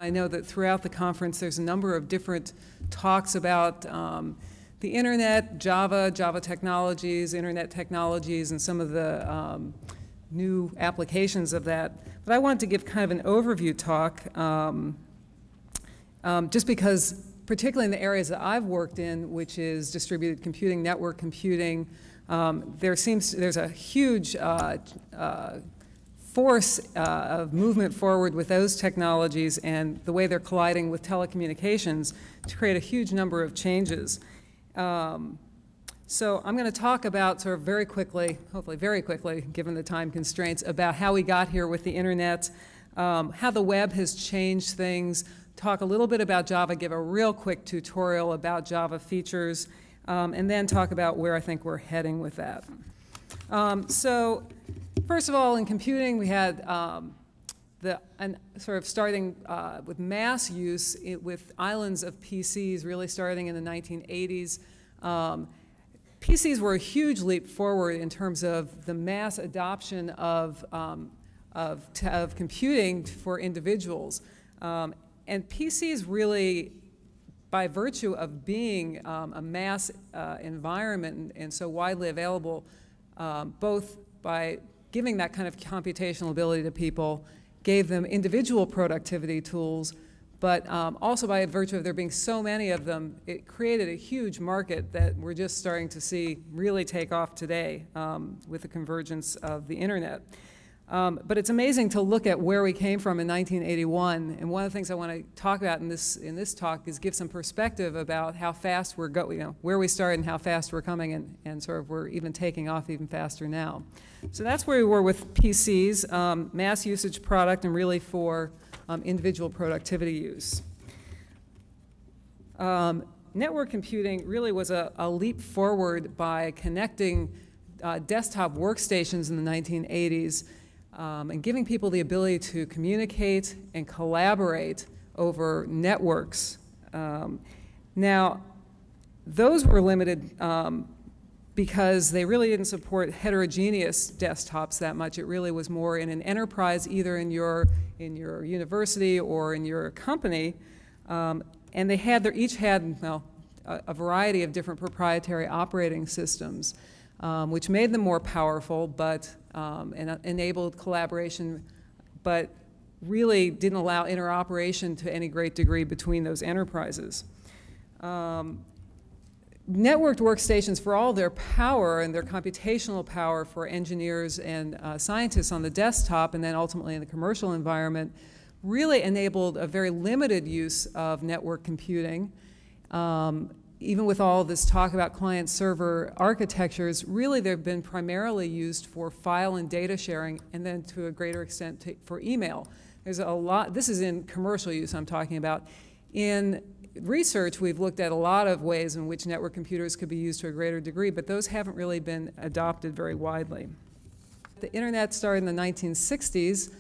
I know that throughout the conference there's a number of different talks about the internet, Java technologies, internet technologies, and some of the new applications of that. But I wanted to give kind of an overview talk just because, particularly in the areas that I've worked in, which is distributed computing, network computing, there's a huge force of movement forward with those technologies and the way they're colliding with telecommunications to create a huge number of changes. So I'm going to talk about sort of very quickly, hopefully very quickly, given the time constraints, about how we got here with the internet, how the web has changed things, talk a little bit about Java, give a real quick tutorial about Java features, and then talk about where I think we're heading with that. So first of all, in computing, we had sort of starting with mass use with islands of PCs really starting in the 1980s. PCs were a huge leap forward in terms of the mass adoption of computing for individuals. And PCs really, by virtue of being a mass environment and so widely available, both by giving that kind of computational ability to people, gave them individual productivity tools, but also by virtue of there being so many of them, it created a huge market that we're just starting to see really take off today with the convergence of the internet. But it's amazing to look at where we came from in 1981, and one of the things I want to talk about in this talk is give some perspective about how fast we're going, where we started and how fast we're coming, and sort of we're even taking off even faster now. So that's where we were with PCs, mass usage product, and really for individual productivity use. Network computing really was a leap forward by connecting desktop workstations in the 1980s and giving people the ability to communicate and collaborate over networks. Now, those were limited because they really didn't support heterogeneous desktops that much. It really was more in an enterprise, either in your university or in your company. And they had each had, well, a variety of different proprietary operating systems, which made them more powerful, but and enabled collaboration, but really didn't allow interoperation to any great degree between those enterprises. Networked workstations, for all their power and their computational power for engineers and scientists on the desktop and then ultimately in the commercial environment, really enabled a very limited use of network computing. Even with all this talk about client-server architectures, really they've been primarily used for file and data sharing, and then to a greater extent for email. There's a lot, this is in commercial use I'm talking about. In research, we've looked at a lot of ways in which network computers could be used to a greater degree, but those haven't really been adopted very widely. The internet started in the 1960s.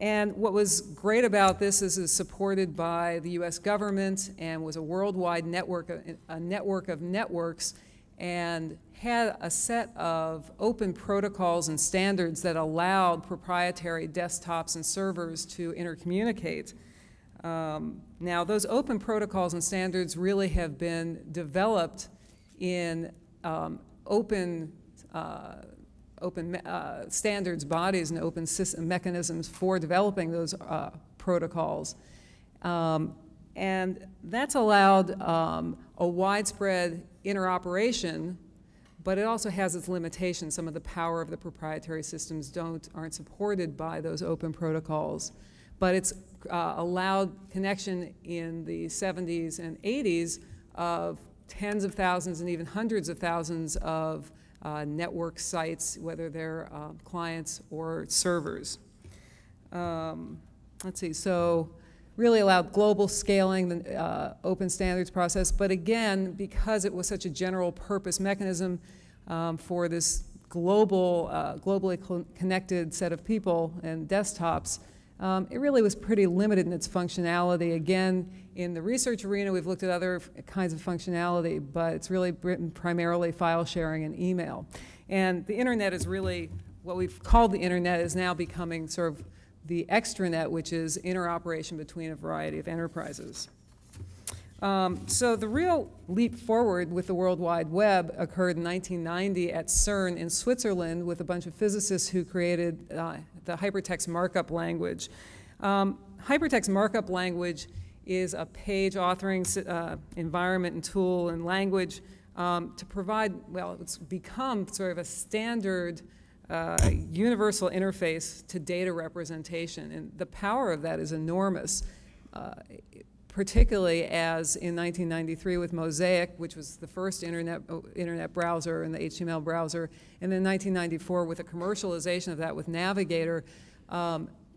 And what was great about this is it's supported by the US government and was a worldwide network, a network of networks, and had a set of open protocols and standards that allowed proprietary desktops and servers to intercommunicate. Now, those open protocols and standards really have been developed in open standards bodies and open system mechanisms for developing those protocols. And that's allowed a widespread interoperation, but it also has its limitations. Some of the power of the proprietary systems aren't supported by those open protocols. But it's allowed connection in the 70s and 80s of tens of thousands and even hundreds of thousands of network sites, whether they're clients or servers. Let's see, so really allowed global scaling, the open standards process, but again, because it was such a general purpose mechanism for this globally connected set of people and desktops, it really was pretty limited in its functionality. Again, in the research arena, we've looked at other kinds of functionality, but it's really written primarily file sharing and email. And the internet is really, what we've called the internet is now becoming sort of the extranet, which is interoperation between a variety of enterprises. So the real leap forward with the World Wide Web occurred in 1990 at CERN in Switzerland with a bunch of physicists who created the hypertext markup language. Hypertext markup language is a page authoring environment and tool and language to provide, well, it's become sort of a standard universal interface to data representation. And the power of that is enormous, particularly as in 1993 with Mosaic, which was the first internet browser and the HTML browser, and then 1994 with the commercialization of that with Navigator,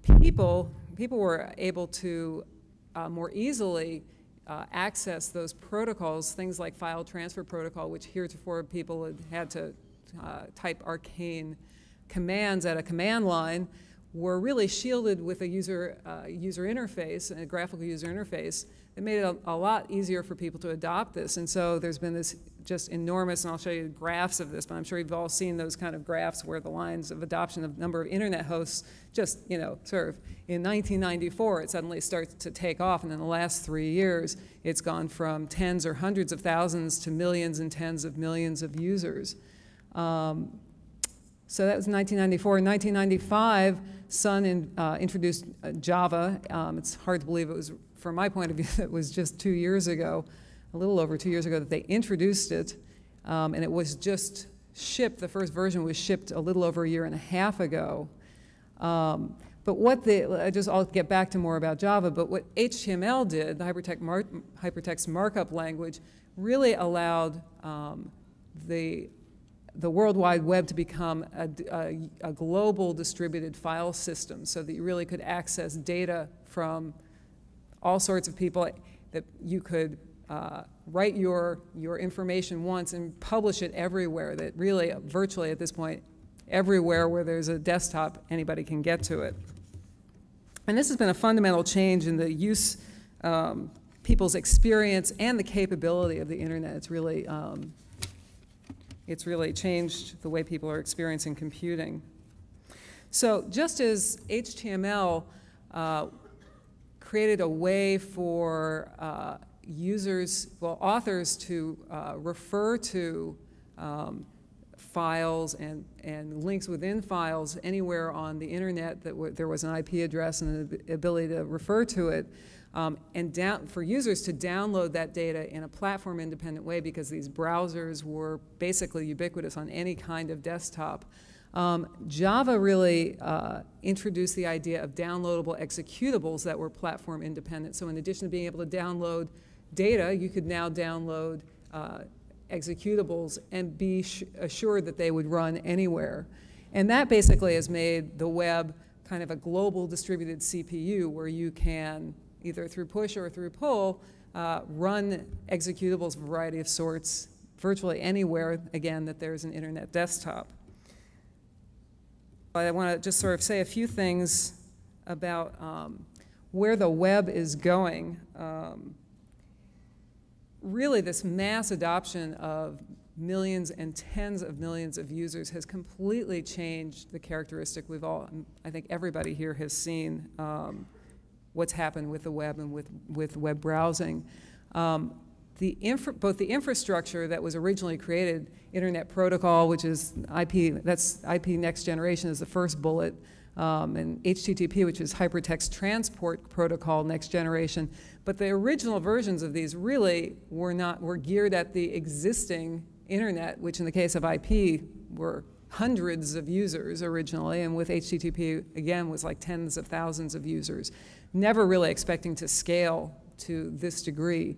people were able to more easily access those protocols, things like file transfer protocol, which heretofore people had to type arcane commands at a command line, were really shielded with a user interface, a graphical user interface that made it a lot easier for people to adopt this. And so there's been this just enormous, and I'll show you graphs of this, but I'm sure you've all seen those kind of graphs where the lines of adoption of number of internet hosts just, you know, sort of in 1994 it suddenly starts to take off, and in the last 3 years it's gone from tens or hundreds of thousands to millions and tens of millions of users. So that was 1994. In 1995, Sun introduced Java. It's hard to believe it was, from my point of view, it was just 2 years ago, a little over 2 years ago that they introduced it. And it was just shipped, the first version was shipped a little over a year and a half ago. But what I'll get back to more about Java, but what HTML did, the hypertext markup language, really allowed the World Wide Web to become a global distributed file system so that you really could access data from all sorts of people, that you could write your information once and publish it everywhere, that really virtually at this point everywhere where there's a desktop anybody can get to it. And this has been a fundamental change in the use, people's experience and the capability of the internet. It's really changed the way people are experiencing computing. So just as HTML created a way for authors to refer to files and links within files anywhere on the internet that there was an IP address and the ability to refer to it, and for users to download that data in a platform-independent way, because these browsers were basically ubiquitous on any kind of desktop. Java really introduced the idea of downloadable executables that were platform-independent. So in addition to being able to download data, you could now download executables and be assured that they would run anywhere. And that basically has made the web kind of a global distributed CPU where you can, either through push or through pull, run executables of a variety of sorts virtually anywhere, again, that there's an internet desktop. I want to just sort of say a few things about where the web is going. Really, this mass adoption of millions and tens of millions of users has completely changed the characteristic we've all, I think everybody here has seen what's happened with the web and with web browsing. Both the infrastructure that was originally created, Internet Protocol, which is IP, that's IP Next Generation is the first bullet, and HTTP, which is Hypertext Transport Protocol Next Generation. But the original versions of these really were geared at the existing internet, which in the case of IP were hundreds of users originally, and with HTTP, again, was like tens of thousands of users, never really expecting to scale to this degree.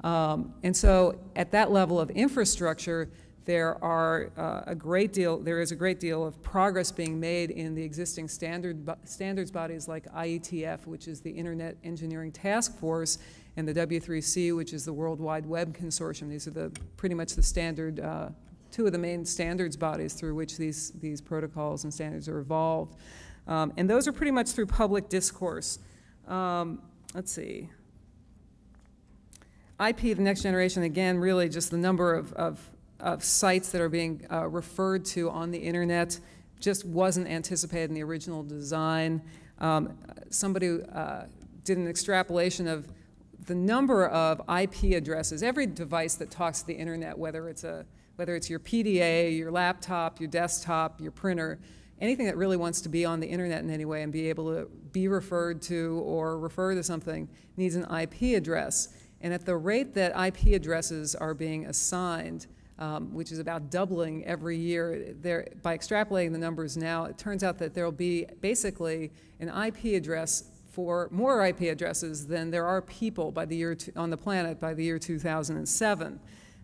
And so at that level of infrastructure, there is a great deal of progress being made in the existing standards bodies like IETF, which is the Internet Engineering Task Force, and the W3C, which is the World Wide Web Consortium. These are pretty much the standard, two of the main standards bodies through which these protocols and standards are evolved. And those are pretty much through public discourse. Let's see. IP, the next generation, again, really just the number of sites that are being referred to on the internet just wasn't anticipated in the original design. Somebody did an extrapolation of the number of IP addresses. Every device that talks to the internet, whether it's your PDA, your laptop, your desktop, your printer, anything that really wants to be on the internet in any way and be able to be referred to or refer to something needs an IP address. And at the rate that IP addresses are being assigned, which is about doubling every year, by extrapolating the numbers now, it turns out that there will be basically an IP address for more IP addresses than there are people by the year on the planet by the year 2007.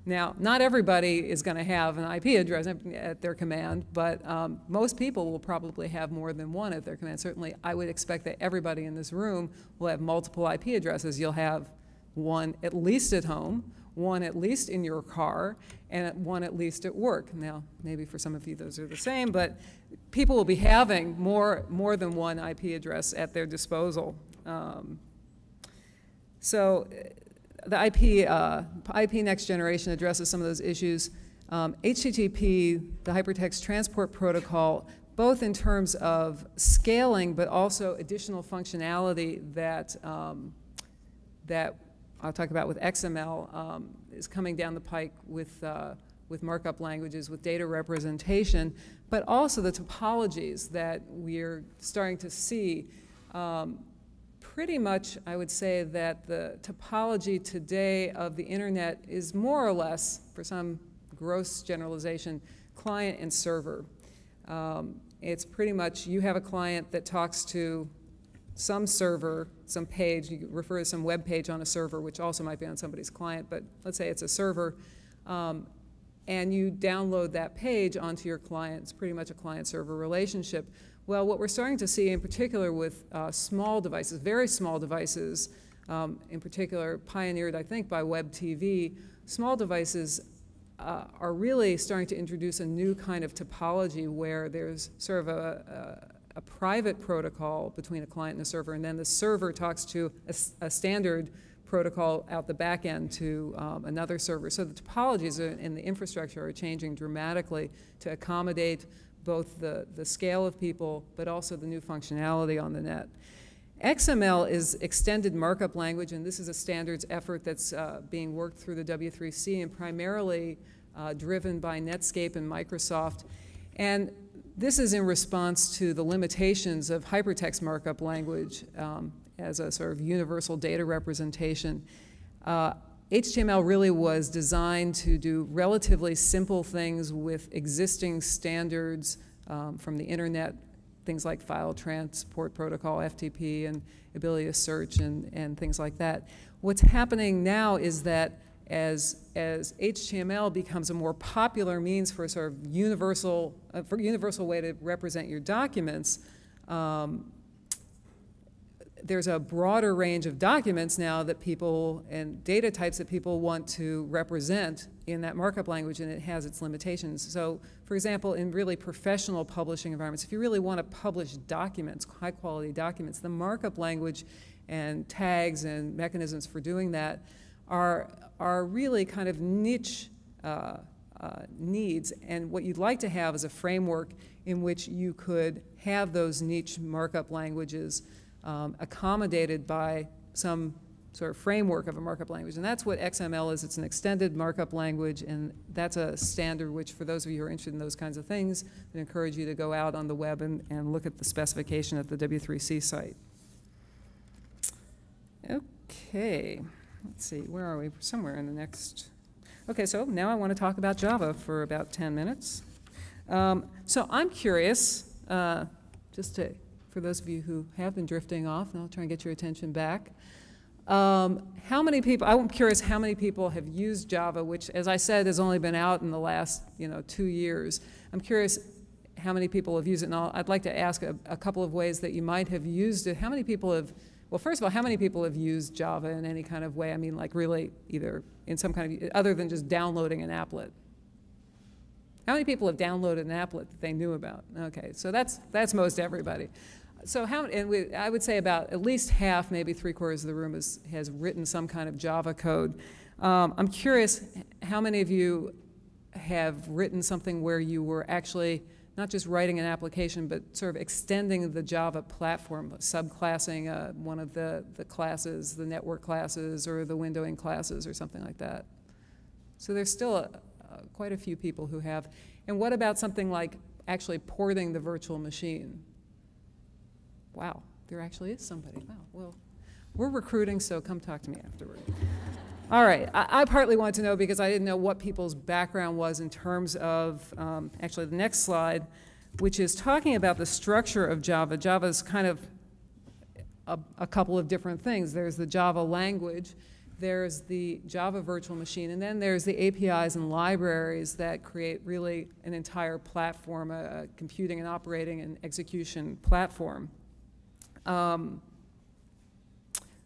Now, not everybody is going to have an IP address at their command, but most people will probably have more than one at their command. Certainly, I would expect that everybody in this room will have multiple IP addresses. You'll have one at least at home, one at least in your car, and one at least at work. Now, maybe for some of you those are the same, but people will be having more than one IP address at their disposal. So the IP Next Generation addresses some of those issues. HTTP, the Hypertext Transport Protocol, both in terms of scaling, but also additional functionality that I'll talk about with XML, is coming down the pike with markup languages, with data representation, but also the topologies that we're starting to see. Pretty much, I would say that the topology today of the internet is more or less, for some gross generalization, client and server. It's pretty much you have a client that talks to some server, some page, you refer to some web page on a server, which also might be on somebody's client, but let's say it's a server, and you download that page onto your client. It's pretty much a client-server relationship. Well, what we're starting to see in particular with small devices, very small devices, in particular pioneered, I think, by Web TV, small devices are really starting to introduce a new kind of topology where there's sort of a private protocol between a client and a server, and then the server talks to a standard protocol out the back end to another server. So the topologies in the infrastructure are changing dramatically to accommodate both the scale of people, but also the new functionality on the net. XML is extended markup language, and this is a standards effort that's being worked through the W3C and primarily driven by Netscape and Microsoft. And this is in response to the limitations of hypertext markup language as a sort of universal data representation. HTML really was designed to do relatively simple things with existing standards from the internet, things like file transport protocol, FTP, and ability to search and things like that. What's happening now is that as HTML becomes a more popular means for a sort of universal way to represent your documents, there's a broader range of documents now that people and data types that people want to represent in that markup language, and it has its limitations. So, for example, in really professional publishing environments, if you really want to publish documents, high-quality documents, the markup language and tags and mechanisms for doing that are really kind of niche needs. And what you'd like to have is a framework in which you could have those niche markup languages accommodated by some sort of framework of a markup language. And that's what XML is. It's an extended markup language, and that's a standard which, for those of you who are interested in those kinds of things, I encourage you to go out on the web and look at the specification at the W3C site. Okay, let's see, where are we? Somewhere in the next. Okay, so now I want to talk about Java for about 10 minutes. So I'm curious, for those of you who have been drifting off, and I'll try and get your attention back. How many people, I'm curious how many people have used Java, which, as I said, has only been out in the last 2 years. I'm curious how many people have used it, and I'd like to ask a couple of ways that you might have used it. How many people have, well, first of all, how many people have used Java in any kind of way? I mean, like really either in some kind of, other than just downloading an applet. How many people have downloaded an applet that they knew about? Okay, so that's most everybody. So I would say about at least half, maybe 3/4 of the room has written some kind of Java code. I'm curious how many of you have written something where you were actually not just writing an application, but sort of extending the Java platform, subclassing one of the classes, the network classes or the windowing classes or something like that. So there's still quite a few people who have. And what about something like actually porting the virtual machine? Wow, there actually is somebody. Wow, well, we're recruiting, so come talk to me afterward. All right, I partly wanted to know because I didn't know what people's background was in terms of, actually the next slide, which is talking about the structure of Java. Java is kind of a couple of different things. There's the Java language, there's the Java virtual machine, and then there's the APIs and libraries that create really an entire platform, a computing and operating and execution platform.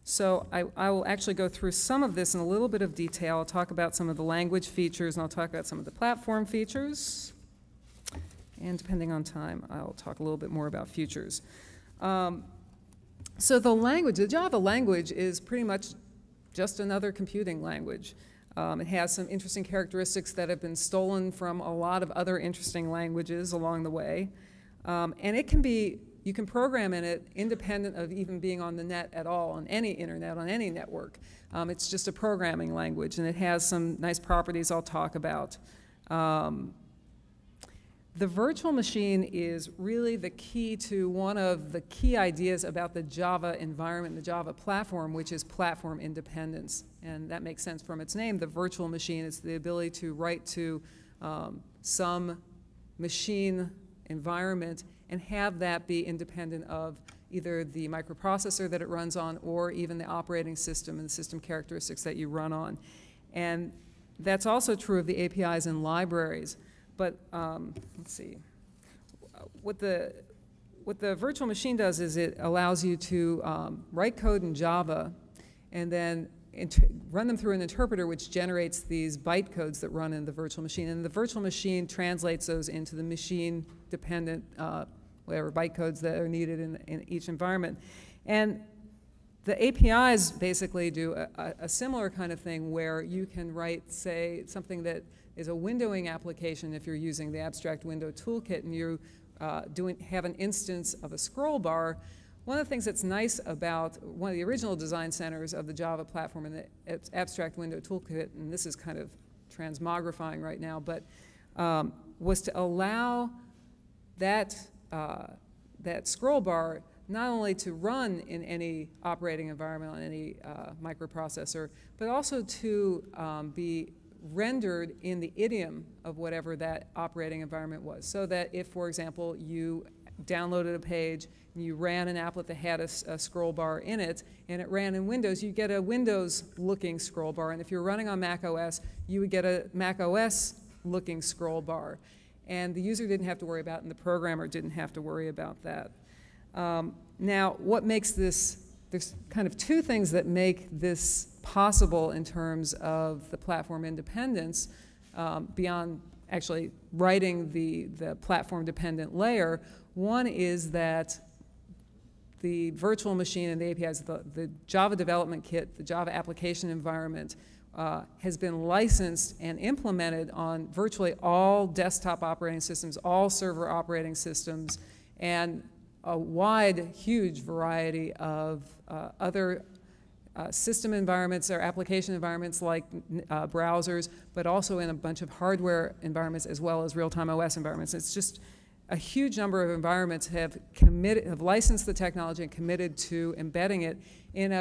So I will actually go through some of this in a little bit of detail. I'll talk about some of the language features, and I'll talk about some of the platform features. And depending on time, I'll talk a little bit more about futures. So the language, the Java language is pretty much just another computing language. It has some interesting characteristics that have been stolen from a lot of other interesting languages along the way. And it can be, you can program in it independent of even being on the net at all, on any internet, on any network. It's just a programming language, and it has some nice properties I'll talk about. The virtual machine is really the key to one of the key ideas about the Java environment, the Java platform, which is platform independence. And that makes sense from its name. The virtual machine is the ability to write to some machine environment and have that be independent of either the microprocessor that it runs on or even the operating system and the system characteristics that you run on. And that's also true of the APIs and libraries. But let's see, what the virtual machine does is it allows you to write code in Java and then run them through an interpreter which generates these byte codes that run in the virtual machine. And the virtual machine translates those into the machine-dependent, whatever byte codes that are needed in each environment. And the APIs basically do a similar kind of thing where you can write, say, something that is a windowing application if you're using the abstract window toolkit and you have an instance of a scroll bar. One of the things that's nice about one of the original design centers of the Java platform and the abstract window toolkit, and this is kind of transmogrifying right now, but was to allow that scroll bar not only to run in any operating environment on any microprocessor, but also to be rendered in the idiom of whatever that operating environment was. So that if, for example, you downloaded a page and you ran an applet that had a scroll bar in it, and it ran in Windows, you get a Windows-looking scroll bar. And if you're running on Mac OS, you would get a Mac OS-looking scroll bar. And the user didn't have to worry about it, and the programmer didn't have to worry about that. Now, what makes this, there's kind of two things that make this possible in terms of the platform independence beyond actually writing the platform-dependent layer. One is that the virtual machine and the APIs, the Java development kit, the Java application environment, has been licensed and implemented on virtually all desktop operating systems, all server operating systems, and a wide, huge variety of other system environments or application environments like browsers, but also in a bunch of hardware environments as well as real-time OS environments. It's just a huge number of environments have licensed the technology and committed to embedding it in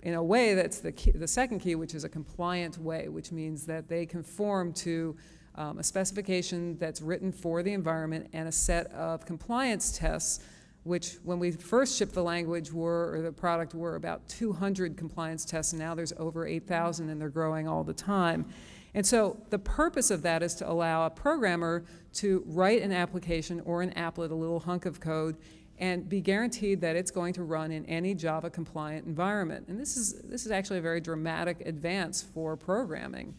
a way that's the second key, which is a compliant way, which means that they conform to a specification that's written for the environment and a set of compliance tests, which when we first shipped the language or the product were about 200 compliance tests, and now there's over 8,000 and they're growing all the time. And so the purpose of that is to allow a programmer to write an application or an applet, a little hunk of code, and be guaranteed that it's going to run in any Java compliant environment. And this is actually a very dramatic advance for programming.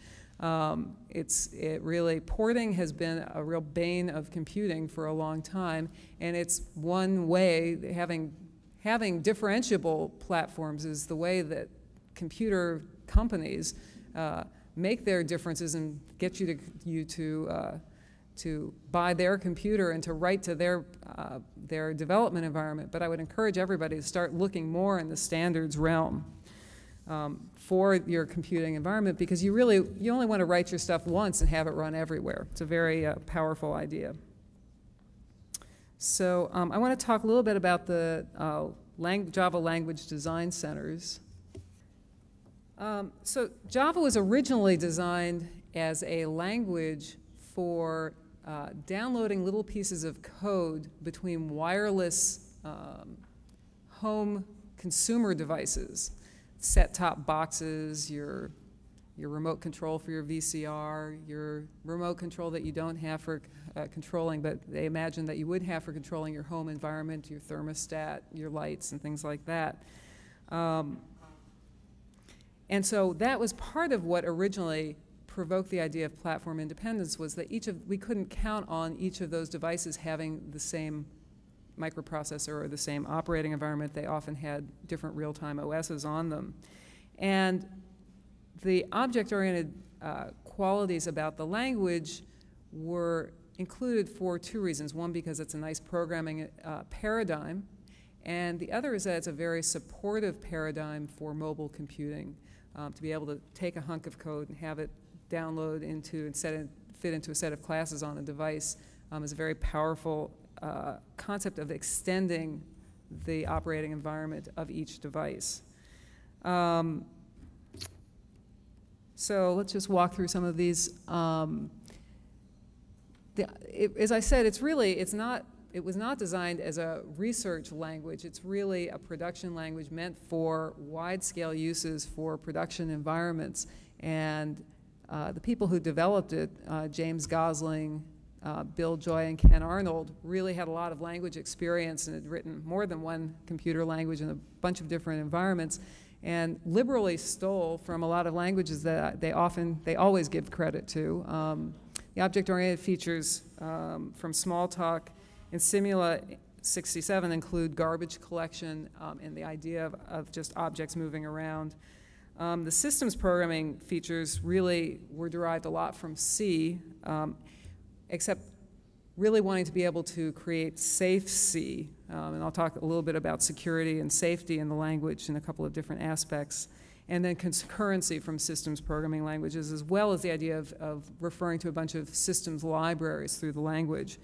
Porting has been a real bane of computing for a long time, and it's one way, having differentiable platforms is the way that computer companies make their differences and get you to buy their computer and to write to their development environment. But I would encourage everybody to start looking more in the standards realm for your computing environment, because you only want to write your stuff once and have it run everywhere. It's a very powerful idea. So I want to talk a little bit about the Java language design centers. So Java was originally designed as a language for downloading little pieces of code between wireless home consumer devices, set-top boxes, your remote control for your VCR, your remote control that you don't have for controlling, but they imagine that you would have for controlling your home environment, your thermostat, your lights, and things like that. And so that was part of what originally provoked the idea of platform independence, was that we couldn't count on each of those devices having the same microprocessor or the same operating environment. They often had different real-time OSs on them. And the object-oriented qualities about the language were included for two reasons. One, because it's a nice programming paradigm, and the other is that it's a very supportive paradigm for mobile computing, to be able to take a hunk of code and have it download into and fit into a set of classes on a device is a very powerful concept of extending the operating environment of each device. So let's just walk through some of these. As I said, it was not designed as a research language. It's really a production language meant for wide-scale uses for production environments. And the people who developed it, James Gosling, Bill Joy, and Ken Arnold, really had a lot of language experience and had written more than one computer language in a bunch of different environments, and liberally stole from a lot of languages that they always give credit to. The object-oriented features from Smalltalk and Simula 67 include garbage collection and the idea of just objects moving around. The systems programming features really were derived a lot from C, except really wanting to be able to create safe C. And I'll talk a little bit about security and safety in the language in a couple of different aspects. And then concurrency from systems programming languages, as well as the idea of referring to a bunch of systems libraries through the language.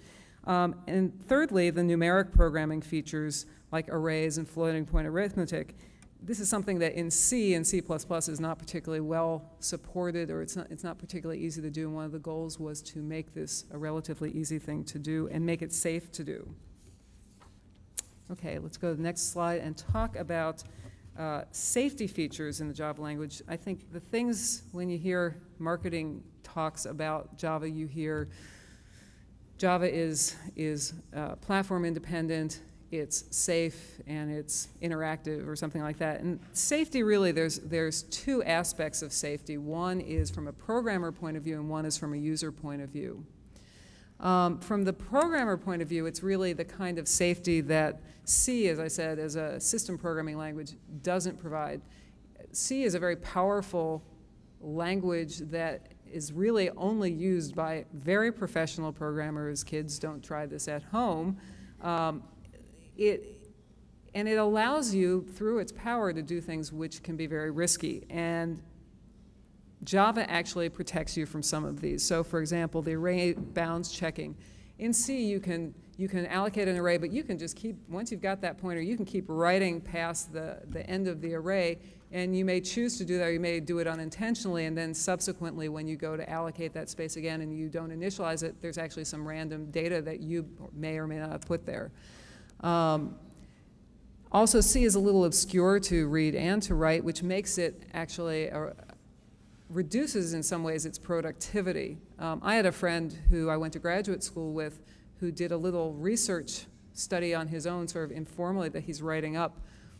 And thirdly, the numeric programming features like arrays and floating point arithmetic. This is something that in C and C++ is not particularly well supported, or it's not particularly easy to do, and one of the goals was to make this a relatively easy thing to do and make it safe to do. Okay, let's go to the next slide and talk about safety features in the Java language. I think the things, when you hear marketing talks about Java, you hear Java is platform independent, it's safe, and it's interactive, or something like that. And safety, really, there's two aspects of safety. One is from a programmer point of view, and one is from a user point of view. From the programmer point of view, it's really the kind of safety that C, as I said, as a system programming language, doesn't provide. C is a very powerful language that is really only used by very professional programmers. Kids, don't try this at home. And it allows you, through its power, to do things which can be very risky. And Java actually protects you from some of these. So, for example, the array bounds checking. In C, you can allocate an array, but you can just keep, once you've got that pointer, you can keep writing past the end of the array, and you may choose to do that, or you may do it unintentionally, and then subsequently, when you go to allocate that space again and you don't initialize it, there's actually some random data that you may or may not have put there. Also, C is a little obscure to read and to write, which makes it actually reduces in some ways its productivity. I had a friend who I went to graduate school with who did a little research study on his own, sort of informally, that he's writing up,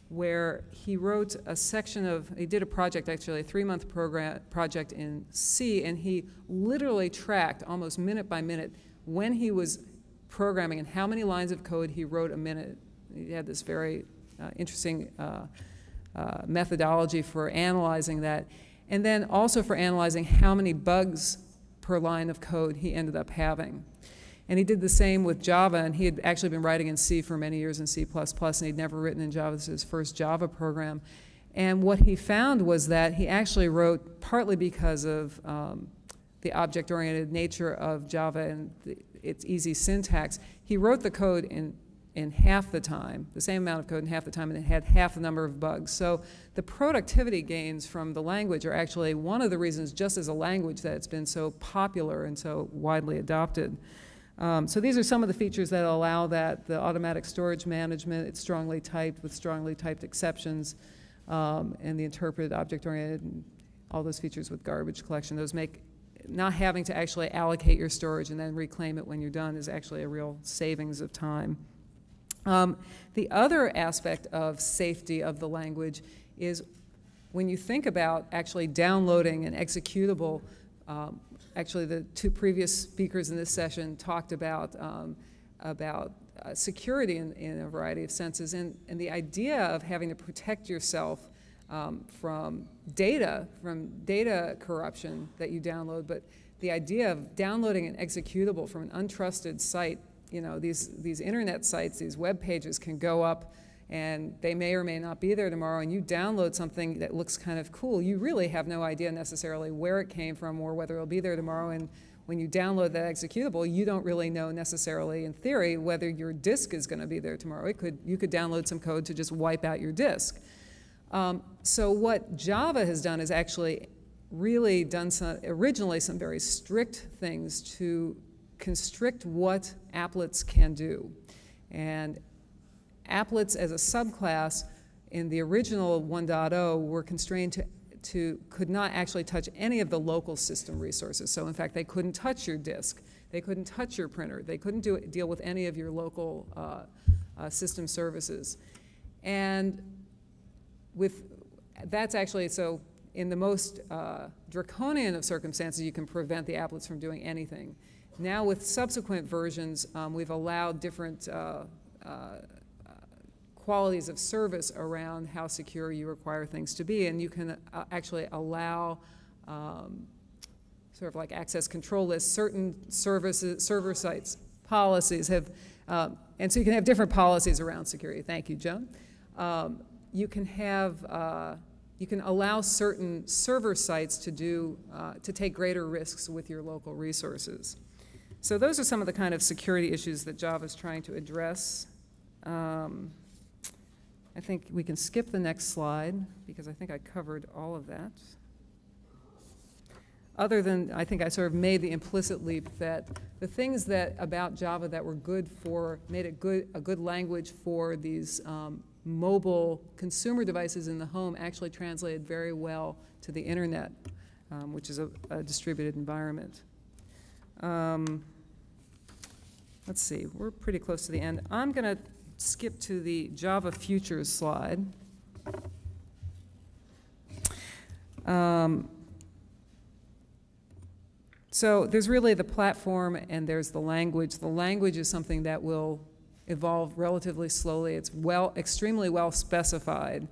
where he wrote a section of, he did a project, actually a 3-month project in C, and he literally tracked almost minute by minute when he was programming and how many lines of code he wrote a minute. He had this very interesting methodology for analyzing that, and then also for analyzing how many bugs per line of code he ended up having. And he did the same with Java, and he had actually been writing in C for many years in C++, and he'd never written in Java. This was his first Java program. And what he found was that he actually wrote, partly because of the object-oriented nature of Java and its easy syntax, he wrote the code in half the time, the same amount of code in half the time, and it had half the number of bugs. So the productivity gains from the language are actually one of the reasons, just as a language, that it's been so popular and so widely adopted. So these are some of the features that allow that: the automatic storage management, it's strongly typed with strongly typed exceptions, and the interpreted object-oriented, and all those features with garbage collection. Those make not having to actually allocate your storage and then reclaim it when you're done is actually a real savings of time. The other aspect of safety of the language is when you think about actually downloading an executable. Actually, the two previous speakers in this session talked about security in a variety of senses, and the idea of having to protect yourself from data corruption that you download, but the idea of downloading an executable from an untrusted site. You know, these internet sites, these web pages can go up and they may or may not be there tomorrow, and you download something that looks kind of cool. You really have no idea necessarily where it came from or whether it'll be there tomorrow, and when you download that executable, you don't really know necessarily, in theory, whether your disk is going to be there tomorrow. You could download some code to just wipe out your disk. So what Java has done is actually really done originally some very strict things to constrict what applets can do. And applets as a subclass in the original 1.0 were constrained could not actually touch any of the local system resources. So in fact, they couldn't touch your disk. They couldn't touch your printer. They couldn't deal with any of your local system services. And that's actually, so in the most draconian of circumstances, you can prevent the applets from doing anything. Now with subsequent versions, we've allowed different qualities of service around how secure you require things to be, and you can actually allow sort of like access control lists, certain server sites, policies have, and so you can have different policies around security. Thank you, Joan. You can allow certain server sites to take greater risks with your local resources. So those are some of the kind of security issues that Java is trying to address. I think we can skip the next slide because I think I covered all of that. Other than, I think I sort of made the implicit leap that the things that about Java that were good for, made it a good language for these mobile consumer devices in the home actually translated very well to the internet, which is a distributed environment. Let's see, we're pretty close to the end. I'm going to skip to the Java Futures slide. So there's really the platform and there's the language. The language is something that will evolve relatively slowly. It's extremely well specified,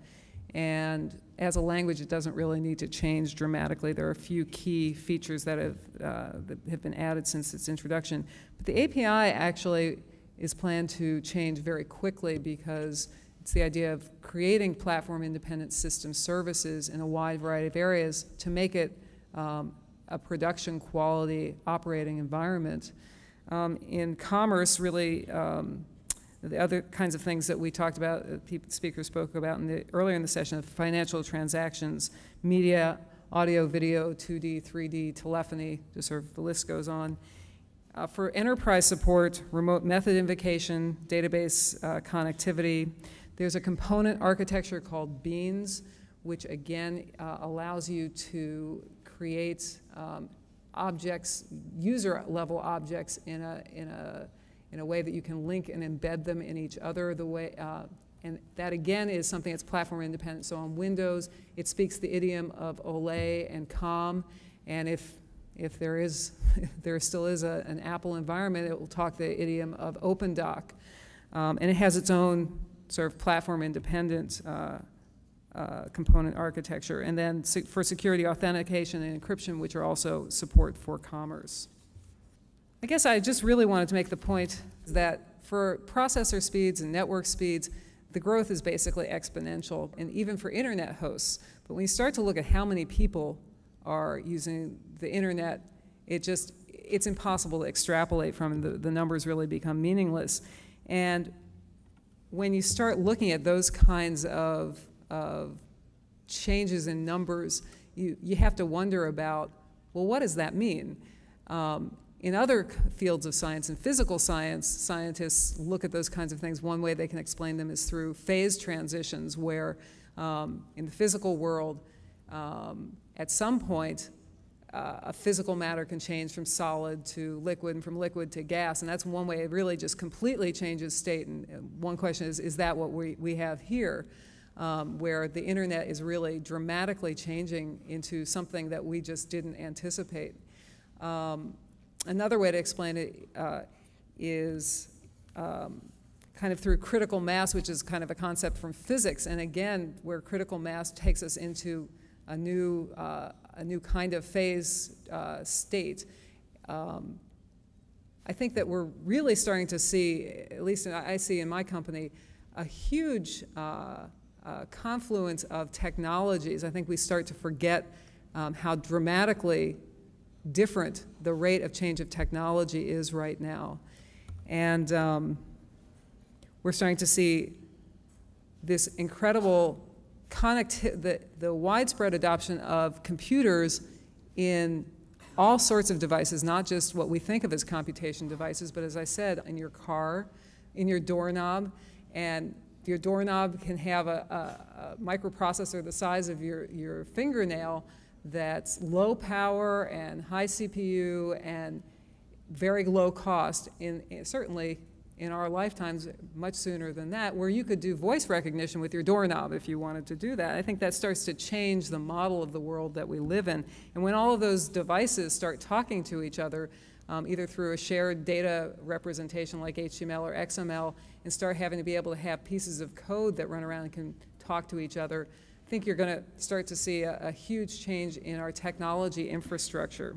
and as a language, it doesn't really need to change dramatically. There are a few key features that have been added since its introduction. But the API actually is planned to change very quickly because it's the idea of creating platform-independent system services in a wide variety of areas to make it a production-quality operating environment. In commerce, really, the other kinds of things that we talked about, speakers spoke about earlier in the session, of financial transactions, media, audio, video, 2D, 3D, telephony, just sort of the list goes on. For enterprise support, remote method invocation, database connectivity, there's a component architecture called Beans, which again allows you to create objects, user-level objects in a way that you can link and embed them in each other. And that again is something that's platform independent. So on Windows, it speaks the idiom of Olé and COM, and if there still is an Apple environment, it will talk the idiom of OpenDoc. And it has its own sort of platform independent component architecture. And then for security, authentication and encryption, which are also support for commerce. I guess I just really wanted to make the point that for processor speeds and network speeds, the growth is basically exponential, and even for internet hosts. But when you start to look at how many people are using the internet, it's impossible to extrapolate from. The numbers really become meaningless. And when you start looking at those kinds of changes in numbers, you have to wonder about, well, what does that mean? In other fields of science, in physical science, scientists look at those kinds of things. One way they can explain them is through phase transitions, where in the physical world, at some point, a physical matter can change from solid to liquid and from liquid to gas, and that's one way it really just completely changes state. And one question is that what we have here, where the internet is really dramatically changing into something that we just didn't anticipate. Another way to explain it is kind of through critical mass, which is kind of a concept from physics, and again, where critical mass takes us into a new kind of phase state. I think that we're really starting to see, at least I see in my company, a huge confluence of technologies. I think we start to forget how dramatically different the rate of change of technology is right now. And we're starting to see this incredible the widespread adoption of computers in all sorts of devices, not just what we think of as computation devices, but as I said, in your car, in your doorknob, and your doorknob can have a microprocessor the size of your fingernail that's low power and high CPU and very low cost, certainly in our lifetimes much sooner than that, where you could do voice recognition with your doorknob if you wanted to do that. I think that starts to change the model of the world that we live in. And when all of those devices start talking to each other, either through a shared data representation like HTML or XML, and start having to be able to have pieces of code that run around and can talk to each other, I think you're going to start to see a huge change in our technology infrastructure.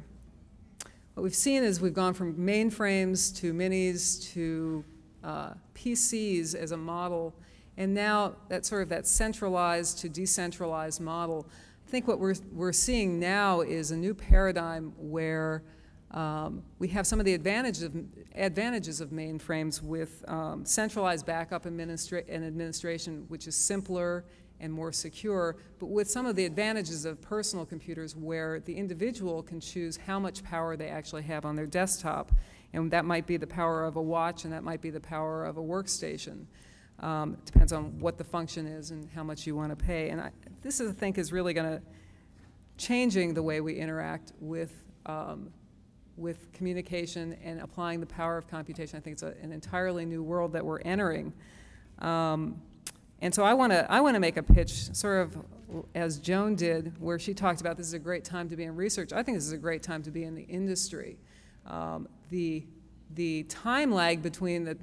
What we've seen is we've gone from mainframes to minis to PCs as a model, and now that sort of that centralized to decentralized model. I think what we're seeing now is a new paradigm where we have some of the advantages of mainframes with centralized backup and administration, which is simpler and more secure, but with some of the advantages of personal computers where the individual can choose how much power they actually have on their desktop. And that might be the power of a watch, and that might be the power of a workstation. It depends on what the function is and how much you want to pay. And this, I think, is really going to changing the way we interact with communication and applying the power of computation. I think it's an entirely new world that we're entering. And so I want to make a pitch, sort of as Joan did, where she talked about this is a great time to be in research. I think this is a great time to be in the industry. The time lag between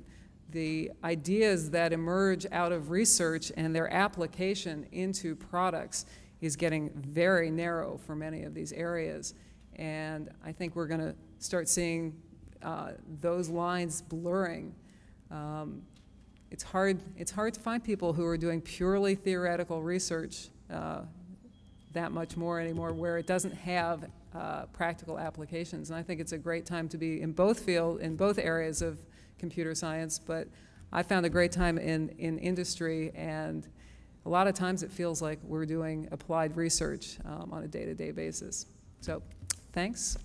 the ideas that emerge out of research and their application into products is getting very narrow for many of these areas. And I think we're going to start seeing those lines blurring. It's hard to find people who are doing purely theoretical research that much more anymore, where it doesn't have practical applications. And I think it's a great time to be in both areas of computer science, but I found a great time in industry, and a lot of times it feels like we're doing applied research on a day-to-day basis. So, thanks.